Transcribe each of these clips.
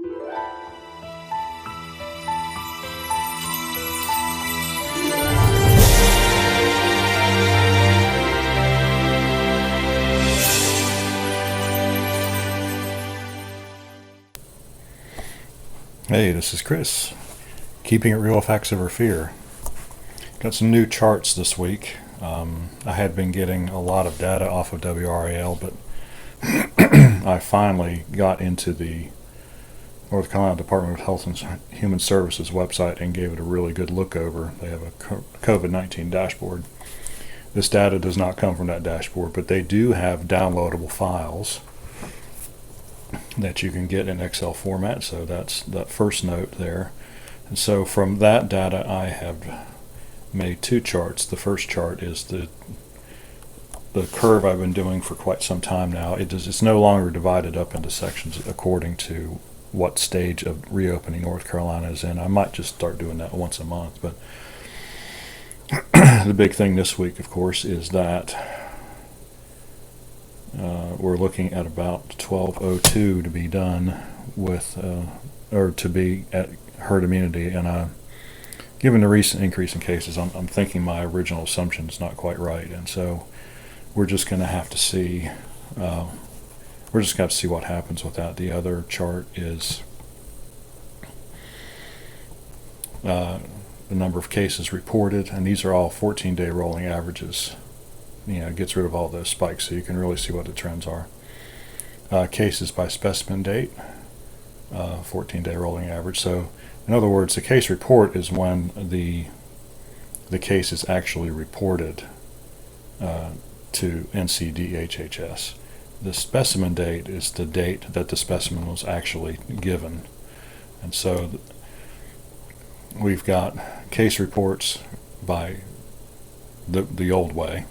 Hey, this is Chris, keeping it real, facts over fear. Got some new charts this week. I had been getting a lot of data off of WRAL, but I finally got into the North Carolina Department of Health and Human Services website and gave it a really good look over. They have a COVID-19 dashboard. This data does not come from that dashboard, but they do have downloadable files that you can get in Excel format, so that's that first note there. And so from that data I have made two charts. The first chart is the curve I've been doing for quite some time now. It's no longer divided up into sections according to what stage of reopening North Carolina is in. I might just start doing that once a month, but the big thing this week, of course, is that we're looking at about 12:02 to be done with, or to be at herd immunity. And given the recent increase in cases, I'm thinking my original assumption is not quite right. And so we're just going to have to see. We're just going to see what happens with that. The other chart is the number of cases reported, and these are all 14-day rolling averages. It gets rid of all those spikes, so you can really see what the trends are. Cases by specimen date, 14-day rolling average. So, in other words, the case report is when the case is actually reported to NCDHHS. The specimen date is the date that the specimen was actually given. And so we've got case reports by the old way,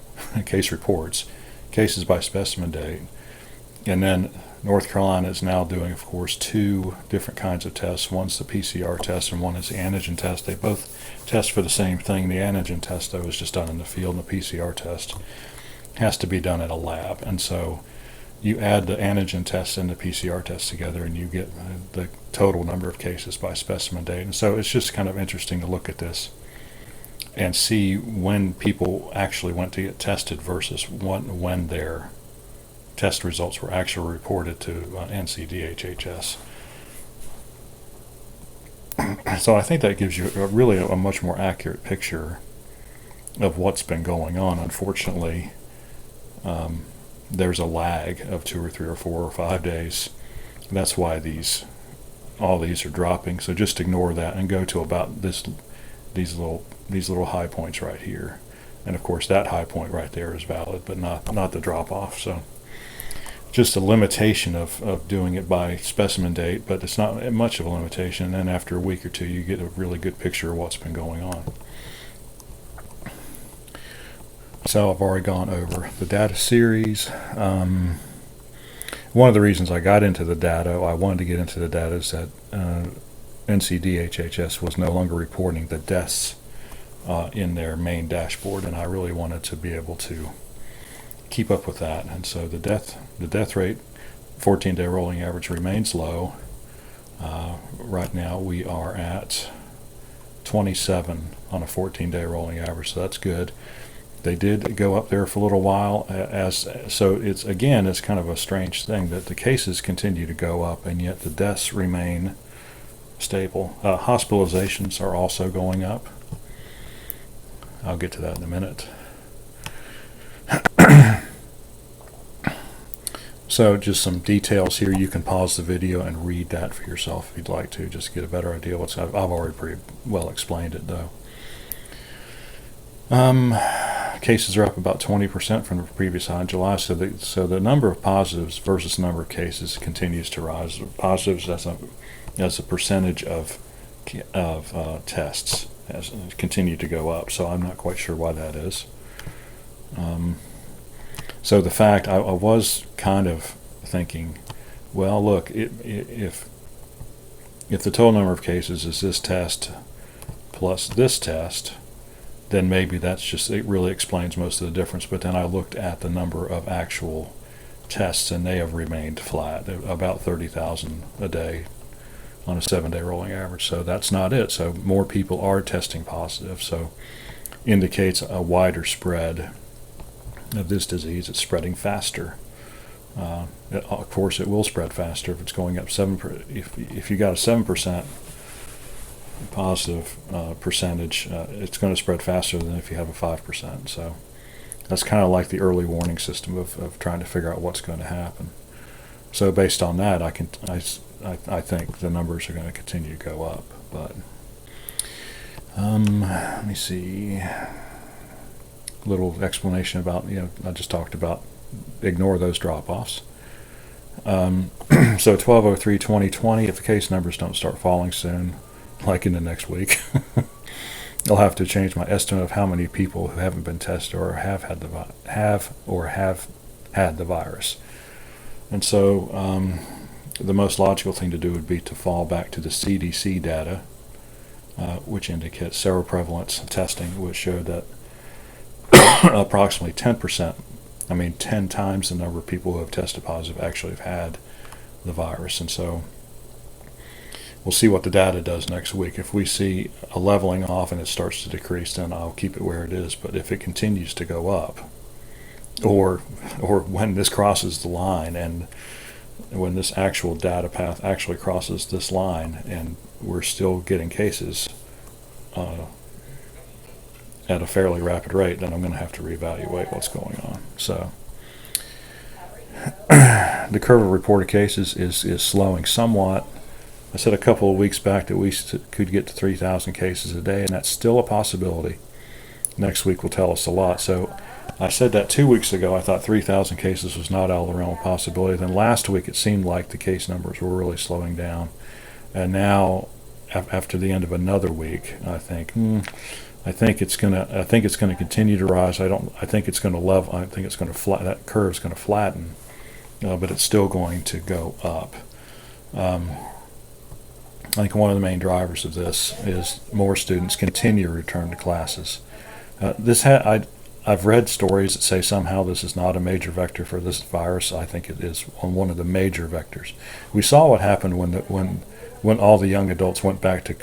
case reports, cases by specimen date, and then North Carolina is now doing, of course, two different kinds of tests. One's the PCR test and one is the antigen test. They both test for the same thing. The antigen test, though, is just done in the field, and the PCR test has to be done at a lab. And so you add the antigen test and the PCR test together and you get the total number of cases by specimen date. And so it's just kind of interesting to look at this and see when people actually went to get tested versus when their test results were actually reported to NCDHHS. So I think that gives you really a much more accurate picture of what's been going on. Unfortunately, there's a lag of 2 or 3 or 4 or 5 days. That's why all these are dropping. So just ignore that and go to about these little high points right here. And of course that high point right there is valid, but not the drop off. So just a limitation of doing it by specimen date, but it's not much of a limitation. And then after a week or two you get a really good picture of what's been going on. So I've already gone over the data series. One of the reasons I got into the data, I wanted to get into the data, is that NCDHHS was no longer reporting the deaths in their main dashboard, and I really wanted to be able to keep up with that. And so the death rate, 14-day rolling average, remains low. Right now we are at 27 on a 14-day rolling average, so that's good. They did go up there for a little while, so it's kind of a strange thing that the cases continue to go up and yet the deaths remain stable. Hospitalizations are also going up. I'll get to that in a minute. So just some details here. You can pause the video and read that for yourself if you'd like to, just to get a better idea. I've already pretty well explained it, though. Cases are up about 20% from the previous high in July, so the number of positives versus the number of cases continues to rise. Positives as a percentage of tests has continued to go up, so I'm not quite sure why that is. So the fact, I was kind of thinking, well, look, if the total number of cases is this test plus this test, then maybe it really explains most of the difference. But then I looked at the number of actual tests and they have remained flat, about 30,000 a day on a 7-day rolling average. So that's not it. So more people are testing positive. So indicates a wider spread of this disease. It's spreading faster. Of course, it will spread faster if it's going up 7%. If you got a 7% positive percentage, it's going to spread faster than if you have a 5%. So that's kind of like the early warning system of trying to figure out what's going to happen. So based on that, I think the numbers are going to continue to go up. But let me see. Little explanation about, I just talked about ignore those drop-offs. So 12/03/2020, if the case numbers don't start falling soon, like in the next week, I'll have to change my estimate of how many people who haven't been tested or have had the virus. And so the most logical thing to do would be to fall back to the CDC data, which indicates seroprevalence testing, which showed that approximately 10%, 10 times the number of people who have tested positive actually have had the virus. And so we'll see what the data does next week. If we see a leveling off and it starts to decrease, then I'll keep it where it is. But if it continues to go up, or when this crosses the line, and when this actual data path actually crosses this line and we're still getting cases at a fairly rapid rate, then I'm going to have to reevaluate what's going on. So the curve of reported cases is slowing somewhat. I said a couple of weeks back that we could get to 3,000 cases a day, and that's still a possibility. Next week will tell us a lot. So I said that 2 weeks ago. I thought 3,000 cases was not out of the realm of possibility. Then last week it seemed like the case numbers were really slowing down. And now, after the end of another week, I think it's gonna continue to rise. I think it's gonna level. I think it's gonna that curve's gonna flatten, but it's still going to go up. I think one of the main drivers of this is more students continue to return to classes. I've read stories that say somehow this is not a major vector for this virus. I think it is one of the major vectors. We saw what happened when all the young adults went back to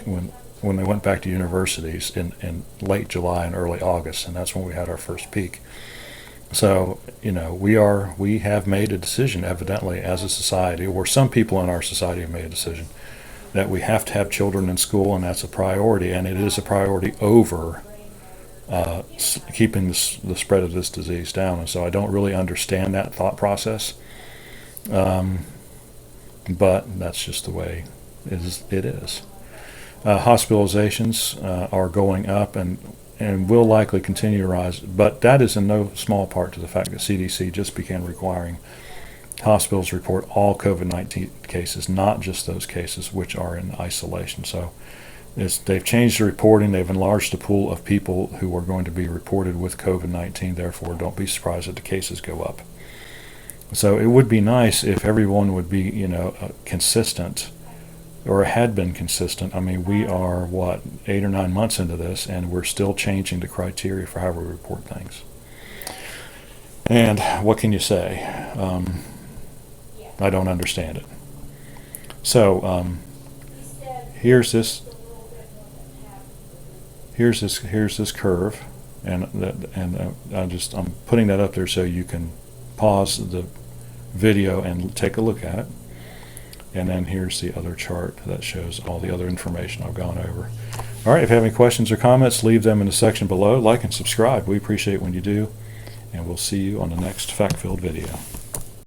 when they went back to universities in late July and early August, and that's when we had our first peak. So we have made a decision, evidently, as a society, or some people in our society have made a decision that we have to have children in school, and that's a priority, and it is a priority over keeping the spread of this disease down. And so I don't really understand that thought process, but that's just the way it is. Hospitalizations are going up and will likely continue to rise, but that is in no small part to the fact that CDC just began requiring hospitals report all COVID-19 cases, not just those cases which are in isolation. So they've changed the reporting. They've enlarged the pool of people who are going to be reported with COVID-19. Therefore, don't be surprised if the cases go up. So it would be nice if everyone would be, consistent, or had been consistent. We are 8 or 9 months into this, and we're still changing the criteria for how we report things. And what can you say? I don't understand it. So here's this curve, and I'm putting that up there so you can pause the video and take a look at it. And then here's the other chart that shows all the other information I've gone over. All right, if you have any questions or comments, leave them in the section below. Like and subscribe. We appreciate when you do, and we'll see you on the next fact-filled video.